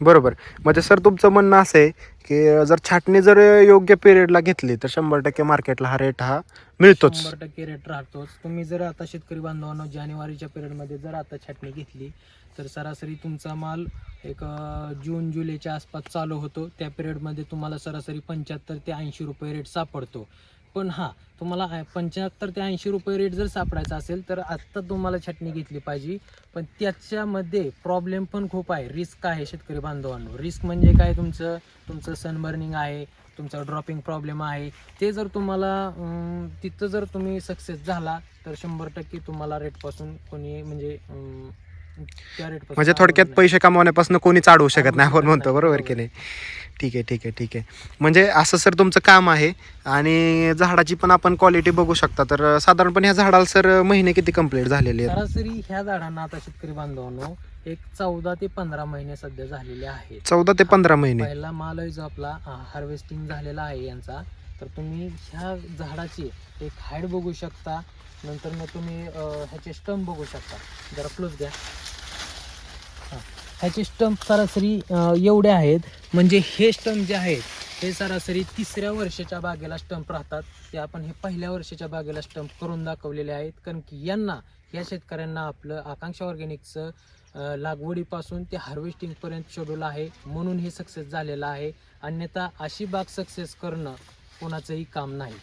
बरोबर. म्हणजे सर तुमचं म्हणणं असं आहे, की जर छाटणी जर योग्य पिरियडला घेतली तर 100% मार्केटला हा रेट हा मिळतोच. 100% रेट राहतोच. तुम्ही जर आता शेतकरी बांधवांनो जानेवारीच्या पिरियडमध्ये जर आता छाटणी घेतली तर सरासरी तुमचा माल एक जून जुलैच्या आसपास चालू होतो. त्या पिरियडमध्ये तुम्हाला सरासरी 75 ते 80 रुपये रेट सापडतो. पण हां, तुम्हाला 75 ते 80 रुपये रेट जर सापडायचा असेल तर आत्ता तुम्हाला छाटणी घेतली पाहिजे. पण त्याच्यामध्ये प्रॉब्लेम पण खूप आहे, रिस्क आहे शेतकरी बांधवांनो. रिस्क म्हणजे काय, तुमचं सनबर्निंग आहे, तुमचा ड्रॉपिंग प्रॉब्लेम आहे. ते जर तुम्हाला तिथं जर तुम्ही सक्सेस झाला तर 100% तुम्हाला रेटपासून कोणी म्हणजे त्या रेटपासून म्हणजे थोडक्यात अडवणार नाही. पैसे कमवण्यापासून कोणीच अडवू शकत अडवू नाही, आपण शकत म्हणतो नाही, बरोबर की बरोबर नाही. आहे. ठीक आहे, ठीक आहे, ठीक आहे. म्हणजे असं सर तुमचं काम आहे. आणि झाडाची पण आपण क्वालिटी बघू शकता. तर साधारणपणे ह्या झाडाला सर महिने किती कंप्लीट झालेले आहेत? सरासरी ह्या झाडांना आता शेतकरी बांधवांनो एक 14 ते 15 महिने सध्या झालेले आहेत. 14 ते हा, 15 महिने. पहिला माल आहे जो आपला हार्वेस्टिंग झालेला आहे यांचा. तर तुम्ही ह्या झाडाची एक हाईट बघू शकता. नंतर मग तुम्ही ह्याचे स्टंप बघू शकता. जरा क्लोज घ्या. हां, ह्याचे स्टंप सरासरी एवढे आहेत. म्हणजे हे स्टंप जे आहेत हे सरासरी 3ऱ्या वर्षाच्या बागेला स्टंप राहतात. ते आपण हे पहिल्या वर्षाच्या बागेला स्टंप करून दाखवलेले आहेत. कारण की या शेतकऱ्यांना आपलं आकांक्षा ऑर्गॅनिकचं लागवडीपासून ते हार्वेस्टिंगपर्यंत शेड्यूल आहे, म्हणून हे सक्सेस झालेलं आहे. अन्यथा अशी बाग सक्सेस करणं कोणाचंही काम नाही.